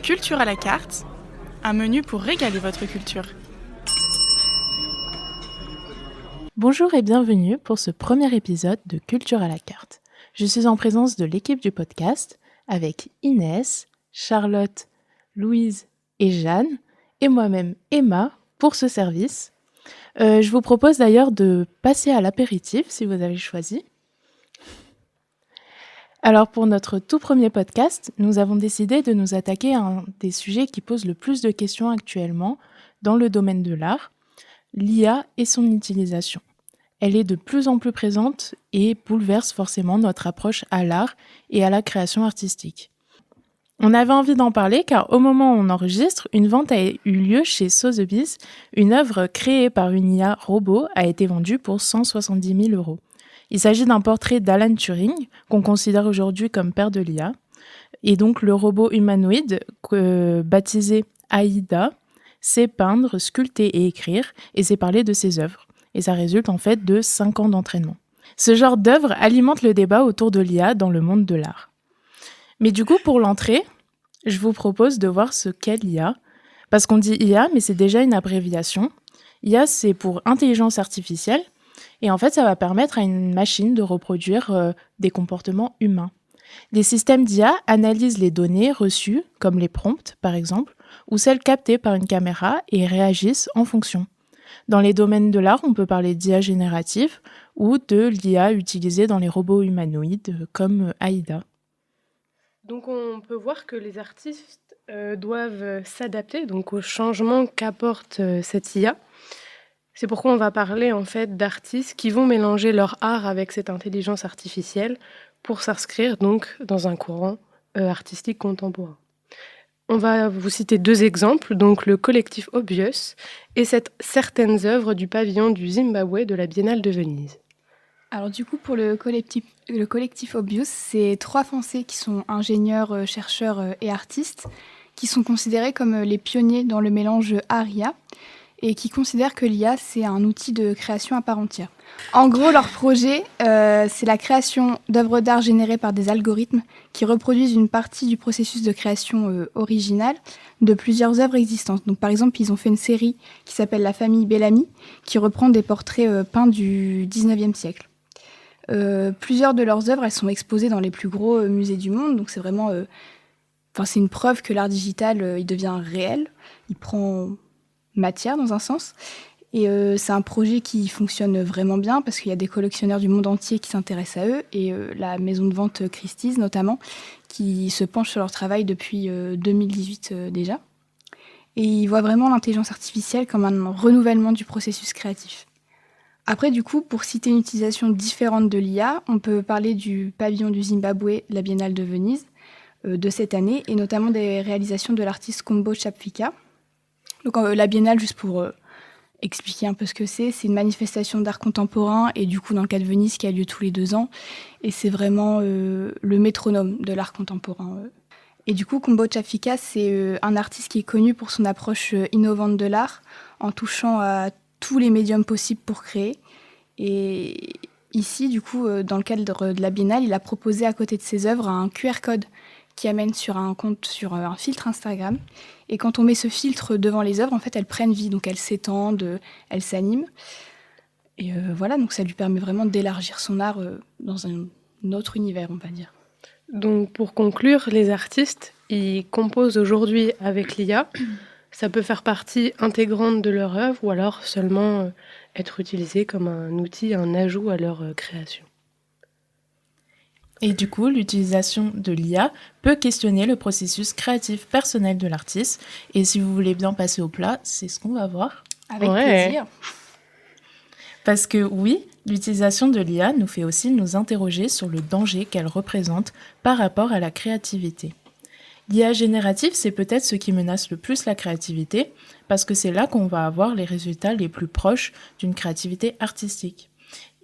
Culture à la carte, un menu pour régaler votre culture. Bonjour et bienvenue pour ce premier épisode de Culture à la carte. Je suis en présence de l'équipe du podcast avec Inès, Charlotte, Louise et Jeanne et moi-même Emma pour ce service. Je vous propose d'ailleurs de passer à l'apéritif si vous avez choisi. Alors pour notre tout premier podcast, nous avons décidé de nous attaquer à un des sujets qui posent le plus de questions actuellement dans le domaine de l'art, l'IA et son utilisation. Elle est de plus en plus présente et bouleverse forcément notre approche à l'art et à la création artistique. On avait envie d'en parler car au moment où on enregistre, une vente a eu lieu chez Sotheby's. Une œuvre créée par une IA robot a été vendue pour 170 000 €. Il s'agit d'un portrait d'Alan Turing, qu'on considère aujourd'hui comme père de l'IA. Et donc le robot humanoïde, baptisé Aïda, sait peindre, sculpter et écrire, et sait parler de ses œuvres. Et ça résulte en fait de 5 ans d'entraînement. Ce genre d'œuvre alimente le débat autour de l'IA dans le monde de l'art. Mais du coup, pour l'entrée, je vous propose de voir ce qu'est l'IA. Parce qu'on dit IA, mais c'est déjà une abréviation. IA, c'est pour intelligence artificielle. Et en fait, ça va permettre à une machine de reproduire des comportements humains. Les systèmes d'IA analysent les données reçues, comme les prompts par exemple, ou celles captées par une caméra et réagissent en fonction. Dans les domaines de l'art, on peut parler d'IA générative ou de l'IA utilisée dans les robots humanoïdes comme Aïda. Donc on peut voir que les artistes doivent s'adapter donc aux changements qu'apporte cette IA. C'est pourquoi on va parler en fait d'artistes qui vont mélanger leur art avec cette intelligence artificielle pour s'inscrire donc dans un courant artistique contemporain. On va vous citer 2 exemples, donc le collectif Obvious et certaines œuvres du pavillon du Zimbabwe de la Biennale de Venise. Alors du coup, pour le collectif Obvious, c'est 3 Français qui sont ingénieurs, chercheurs et artistes, qui sont considérés comme les pionniers dans le mélange art-IA et qui considèrent que l'IA, c'est un outil de création à part entière. En gros, leur projet, c'est la création d'œuvres d'art générées par des algorithmes qui reproduisent une partie du processus de création originale de plusieurs œuvres existantes. Donc, par exemple, ils ont fait une série qui s'appelle La famille Bellamy, qui reprend des portraits peints du 19e siècle. Plusieurs de leurs œuvres, elles sont exposées dans les plus gros musées du monde, donc c'est vraiment... c'est une preuve que l'art digital, il devient réel, il prend matière dans un sens. Et c'est un projet qui fonctionne vraiment bien parce qu'il y a des collectionneurs du monde entier qui s'intéressent à eux et la maison de vente Christie's notamment qui se penche sur leur travail depuis 2018 déjà. Et ils voient vraiment l'intelligence artificielle comme un renouvellement du processus créatif. Après, du coup, pour citer une utilisation différente de l'IA, on peut parler du pavillon du Zimbabwe, la Biennale de Venise, de cette année, et notamment des réalisations de l'artiste Kombo Chapfika. Donc la Biennale, juste pour expliquer un peu ce que c'est une manifestation d'art contemporain, et du coup, dans le cas de Venise, qui a lieu tous les 2 ans, et c'est vraiment le métronome de l'art contemporain. Et du coup, Kombo Chapfika, c'est un artiste qui est connu pour son approche innovante de l'art, en touchant à tous les médiums possibles pour créer. Et ici, du coup, dans le cadre de la Biennale, il a proposé à côté de ses œuvres un QR code qui amène sur un filtre Instagram. Et quand on met ce filtre devant les œuvres, en fait, elles prennent vie, donc elles s'étendent, elles s'animent. Et voilà, donc ça lui permet vraiment d'élargir son art dans un autre univers, on va dire. Donc pour conclure, les artistes, ils composent aujourd'hui avec l'IA. Ça peut faire partie intégrante de leur œuvre ou alors seulement être utilisé comme un outil, un ajout à leur création. Et du coup, l'utilisation de l'IA peut questionner le processus créatif personnel de l'artiste. Et si vous voulez bien passer au plat, c'est ce qu'on va voir. Avec plaisir. Parce que oui, l'utilisation de l'IA nous fait aussi nous interroger sur le danger qu'elle représente par rapport à la créativité. L'IA générative, c'est peut-être ce qui menace le plus la créativité, parce que c'est là qu'on va avoir les résultats les plus proches d'une créativité artistique.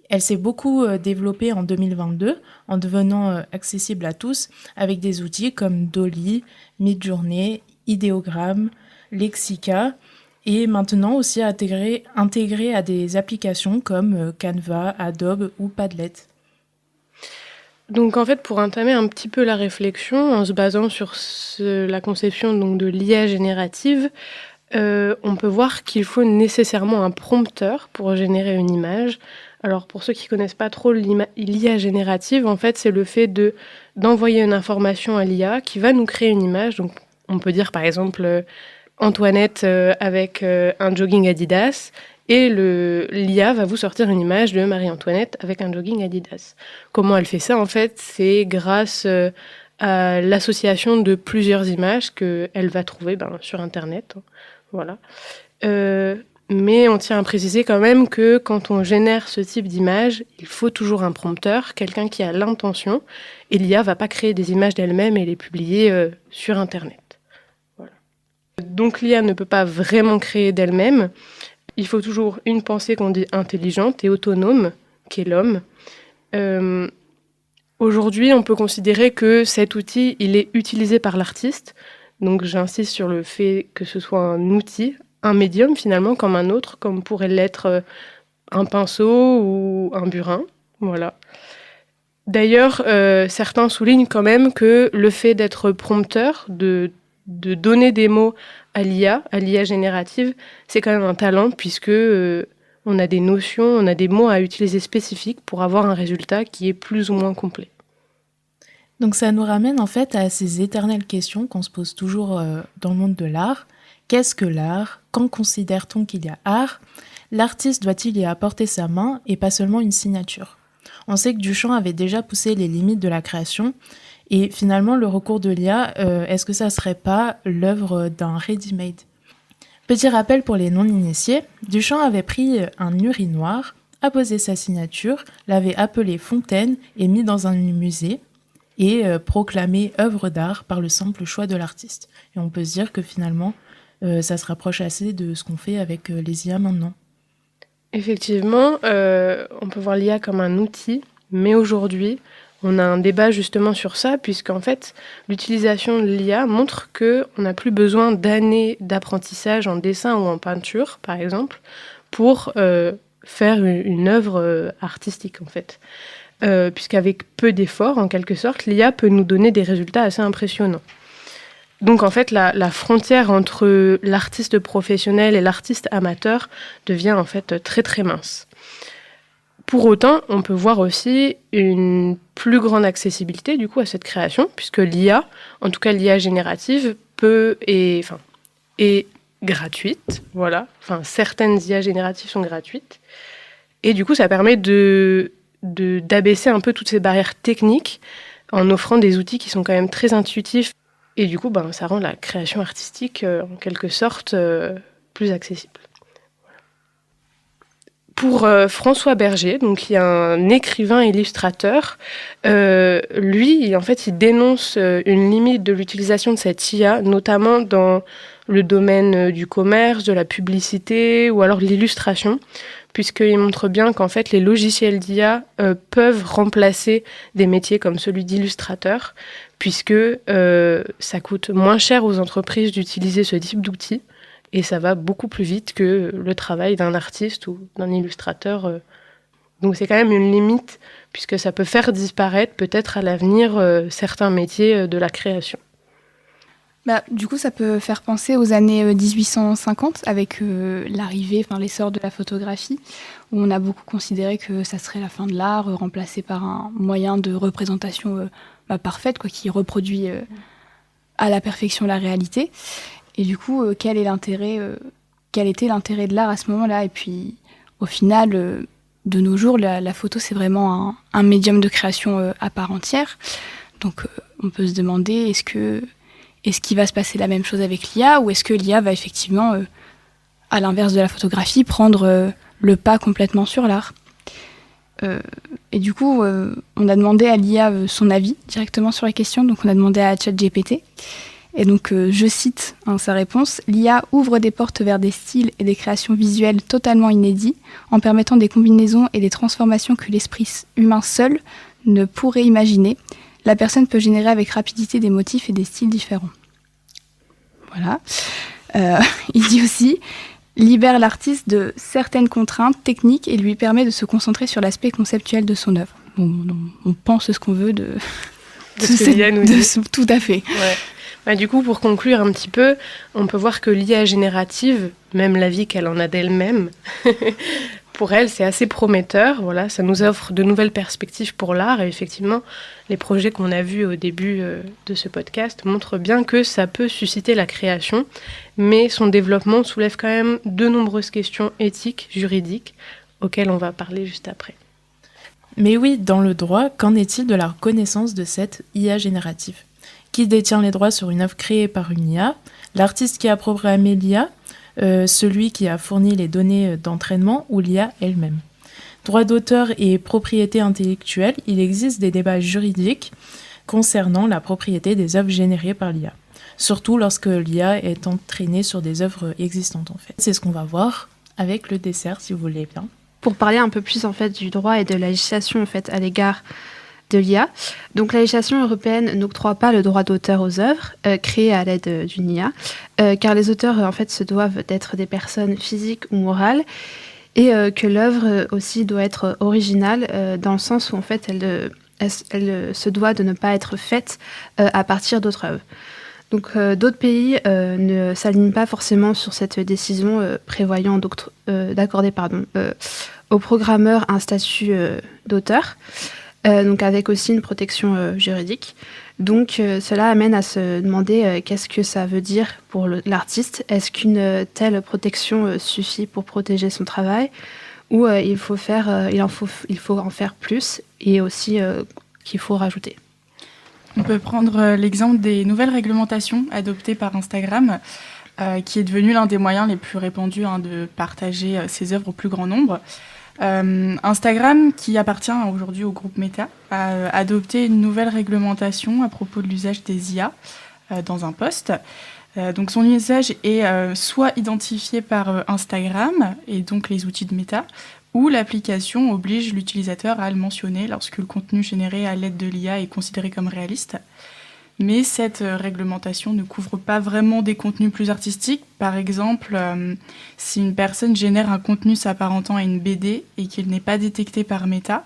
Elle s'est beaucoup développée en 2022 en devenant accessible à tous avec des outils comme Dolly, Midjourney, Ideogram, Lexica et maintenant aussi intégrée à des applications comme Canva, Adobe ou Padlet. Donc en fait, pour entamer un petit peu la réflexion, en se basant sur la conception donc, de l'IA générative, on peut voir qu'il faut nécessairement un prompteur pour générer une image. Alors pour ceux qui ne connaissent pas trop l'IA générative, en fait, c'est le fait d'envoyer une information à l'IA qui va nous créer une image. Donc on peut dire par exemple Antoinette avec un jogging Adidas, et l'IA va vous sortir une image de Marie-Antoinette avec un jogging Adidas. Comment elle fait ça en fait? C'est grâce à l'association de plusieurs images qu'elle va trouver sur Internet. Voilà. Mais on tient à préciser quand même que quand on génère ce type d'image, il faut toujours un prompteur, quelqu'un qui a l'intention, et l'IA ne va pas créer des images d'elle-même et les publier sur Internet. Voilà. Donc l'IA ne peut pas vraiment créer d'elle-même. Il faut toujours une pensée qu'on dit intelligente et autonome, qui est l'homme. Aujourd'hui, on peut considérer que cet outil, il est utilisé par l'artiste. Donc j'insiste sur le fait que ce soit un outil, un médium finalement comme un autre, comme pourrait l'être un pinceau ou un burin. Voilà. D'ailleurs, certains soulignent quand même que le fait d'être prompteur, de donner des mots à l'IA générative, c'est quand même un talent puisque on a des notions, on a des mots à utiliser spécifiques pour avoir un résultat qui est plus ou moins complet. Donc ça nous ramène en fait à ces éternelles questions qu'on se pose toujours dans le monde de l'art. Qu'est-ce que l'art? Quand considère-t-on qu'il y a art? L'artiste doit-il y apporter sa main et pas seulement une signature? On sait que Duchamp avait déjà poussé les limites de la création. Et finalement, le recours de l'IA, est-ce que ça ne serait pas l'œuvre d'un ready-made? Petit rappel pour les non-initiés, Duchamp avait pris un urinoir, apposé sa signature, l'avait appelé Fontaine et mis dans un musée et proclamé œuvre d'art par le simple choix de l'artiste. Et on peut se dire que finalement, ça se rapproche assez de ce qu'on fait avec les IA maintenant. Effectivement, on peut voir l'IA comme un outil, mais aujourd'hui, on a un débat justement sur ça, puisqu'en fait, l'utilisation de l'IA montre qu'on n'a plus besoin d'années d'apprentissage en dessin ou en peinture, par exemple, pour faire une œuvre artistique, en fait. Puisqu'avec peu d'efforts, en quelque sorte, l'IA peut nous donner des résultats assez impressionnants. Donc en fait, la frontière entre l'artiste professionnel et l'artiste amateur devient en fait très très mince. Pour autant, on peut voir aussi une plus grande accessibilité du coup à cette création, puisque l'IA, en tout cas l'IA générative, est gratuite. Voilà. Enfin, certaines IA génératives sont gratuites. Et du coup, ça permet d'abaisser un peu toutes ces barrières techniques en offrant des outils qui sont quand même très intuitifs. Et du coup, ça rend la création artistique, en quelque sorte, plus accessible. Pour François Berger, donc il y a un écrivain illustrateur, lui, en fait, il dénonce une limite de l'utilisation de cette IA, notamment dans le domaine du commerce, de la publicité ou alors de l'illustration, puisqu'il montre bien qu'en fait, les logiciels d'IA peuvent remplacer des métiers comme celui d'illustrateur, puisque ça coûte moins cher aux entreprises d'utiliser ce type d'outils. Et ça va beaucoup plus vite que le travail d'un artiste ou d'un illustrateur. Donc c'est quand même une limite, puisque ça peut faire disparaître peut-être à l'avenir certains métiers de la création. Du coup, ça peut faire penser aux années 1850, avec l'arrivée, l'essor de la photographie, où on a beaucoup considéré que ça serait la fin de l'art, remplacé par un moyen de représentation parfaite, qui reproduit à la perfection la réalité. Et du coup, quel était l'intérêt de l'art à ce moment-là? Et puis, au final, de nos jours, la photo, c'est vraiment un médium de création à part entière. Donc, on peut se demander, est-ce qu'il va se passer la même chose avec l'IA, ou est-ce que l'IA va effectivement, à l'inverse de la photographie, prendre le pas complètement sur l'art? Et du coup, on a demandé à l'IA son avis directement sur la question. Donc, on a demandé à ChatGPT. Et donc, je cite sa réponse. « L'IA ouvre des portes vers des styles et des créations visuelles totalement inédits, en permettant des combinaisons et des transformations que l'esprit humain seul ne pourrait imaginer. La personne peut générer avec rapidité des motifs et des styles différents. » Voilà. Il dit aussi « Libère l'artiste de certaines contraintes techniques et lui permet de se concentrer sur l'aspect conceptuel de son œuvre. » on pense ce qu'on veut de ce que l'IA nous dit. Tout à fait. Ouais. Bah, du coup, pour conclure un petit peu, on peut voir que l'IA générative, même l'avis qu'elle en a d'elle-même, pour elle, c'est assez prometteur. Voilà, ça nous offre de nouvelles perspectives pour l'art. Et effectivement, les projets qu'on a vus au début de ce podcast montrent bien que ça peut susciter la création, mais son développement soulève quand même de nombreuses questions éthiques, juridiques, auxquelles on va parler juste après. Mais oui, dans le droit, qu'en est-il de la reconnaissance de cette IA générative ? Qui détient les droits sur une œuvre créée par une IA ? L'artiste qui a programmé l'IA ? Celui qui a fourni les données d'entraînement ou l'IA elle-même. Droit d'auteur et propriété intellectuelle, il existe des débats juridiques concernant la propriété des œuvres générées par l'IA, surtout lorsque l'IA est entraînée sur des œuvres existantes en fait. C'est ce qu'on va voir avec le dessert si vous voulez bien. Pour parler un peu plus en fait du droit et de la législation en fait à l'égard de l'IA. Donc la législation européenne n'octroie pas le droit d'auteur aux œuvres créées à l'aide d'une IA, car les auteurs en fait se doivent d'être des personnes physiques ou morales, et que l'œuvre aussi doit être originale dans le sens où en fait elle se doit de ne pas être faite à partir d'autres œuvres. Donc d'autres pays ne s'alignent pas forcément sur cette décision prévoyant d'accorder aux programmeurs un statut d'auteur. Donc avec aussi une protection juridique. Donc cela amène à se demander qu'est-ce que ça veut dire pour l'artiste. Est-ce qu'une telle protection suffit pour protéger son travail, ou il faut en faire plus, et aussi qu'il faut rajouter. On peut prendre l'exemple des nouvelles réglementations adoptées par Instagram, qui est devenu l'un des moyens les plus répandus de partager ses œuvres au plus grand nombre. Instagram, qui appartient aujourd'hui au groupe Meta, a adopté une nouvelle réglementation à propos de l'usage des IA dans un post. Donc son usage est soit identifié par Instagram et donc les outils de Meta, ou l'application oblige l'utilisateur à le mentionner lorsque le contenu généré à l'aide de l'IA est considéré comme réaliste. Mais cette réglementation ne couvre pas vraiment des contenus plus artistiques. Par exemple, si une personne génère un contenu s'apparentant à une BD et qu'il n'est pas détecté par Meta,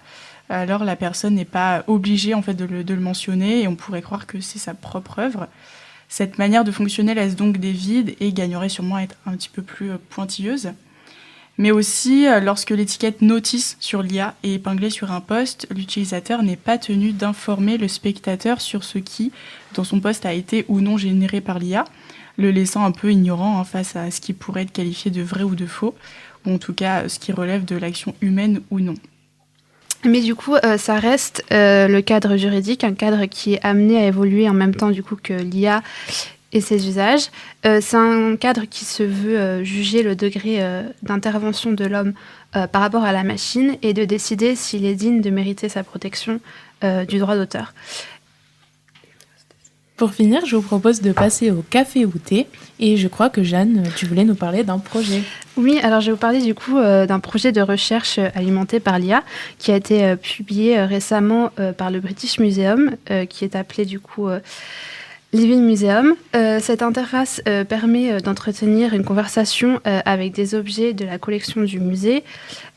alors la personne n'est pas obligée en fait, de le mentionner, et on pourrait croire que c'est sa propre œuvre. Cette manière de fonctionner laisse donc des vides et gagnerait sûrement à être un petit peu plus pointilleuse. Mais aussi, lorsque l'étiquette notice sur l'IA est épinglée sur un post, l'utilisateur n'est pas tenu d'informer le spectateur sur ce qui, dans son post, a été ou non généré par l'IA, le laissant un peu ignorant face à ce qui pourrait être qualifié de vrai ou de faux, ou en tout cas ce qui relève de l'action humaine ou non. Mais du coup, ça reste le cadre juridique, un cadre qui est amené à évoluer en même temps du coup que l'IA et ses usages. C'est un cadre qui se veut juger le degré d'intervention de l'homme par rapport à la machine, et de décider s'il est digne de mériter sa protection du droit d'auteur. Pour finir, je vous propose de passer au café ou thé, et je crois que Jeanne, tu voulais nous parler d'un projet. Oui, alors je vais vous parler du coup d'un projet de recherche alimenté par l'IA qui a été publié récemment par le British Museum, qui est appelé du coup Living Museum. Cette interface permet d'entretenir une conversation avec des objets de la collection du musée,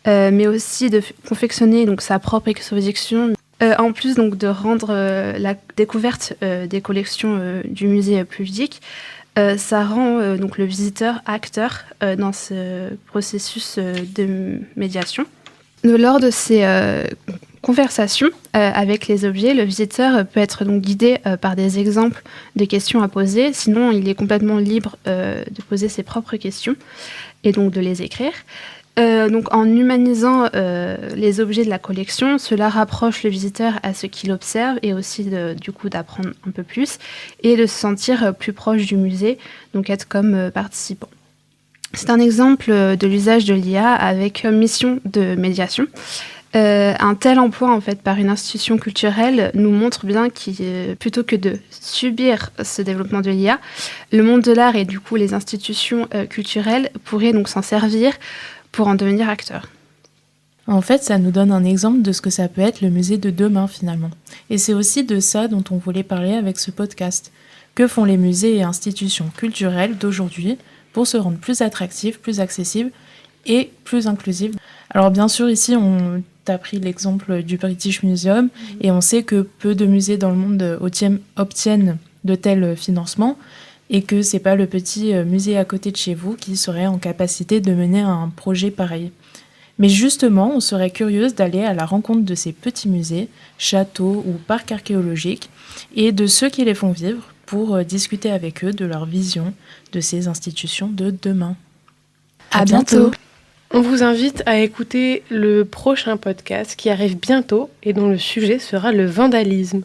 mais aussi de confectionner donc sa propre exposition. En plus donc de rendre la découverte des collections du musée plus ludique, ça rend donc le visiteur acteur dans ce processus de médiation. Lors de ces conversation avec les objets, le visiteur peut être donc guidé par des exemples de questions à poser. Sinon, il est complètement libre de poser ses propres questions et donc de les écrire. Donc, en humanisant les objets de la collection, cela rapproche le visiteur à ce qu'il observe, et aussi du coup d'apprendre un peu plus et de se sentir plus proche du musée, donc être comme participant. C'est un exemple de l'usage de l'IA avec mission de médiation. Un tel emploi en fait par une institution culturelle nous montre bien que plutôt que de subir ce développement de l'IA, le monde de l'art et du coup les institutions culturelles pourraient donc s'en servir pour en devenir acteurs. En fait, ça nous donne un exemple de ce que ça peut être le musée de demain finalement. Et c'est aussi de ça dont on voulait parler avec ce podcast. Que font les musées et institutions culturelles d'aujourd'hui pour se rendre plus attractifs, plus accessibles et plus inclusifs ? Alors bien sûr, ici, on tu as pris l'exemple du British Museum et on sait que peu de musées dans le monde obtiennent de tels financements et que c'est pas le petit musée à côté de chez vous qui serait en capacité de mener un projet pareil. Mais justement, on serait curieuse d'aller à la rencontre de ces petits musées, châteaux ou parcs archéologiques et de ceux qui les font vivre pour discuter avec eux de leur vision de ces institutions de demain. À bientôt. On vous invite à écouter le prochain podcast qui arrive bientôt et dont le sujet sera le vandalisme.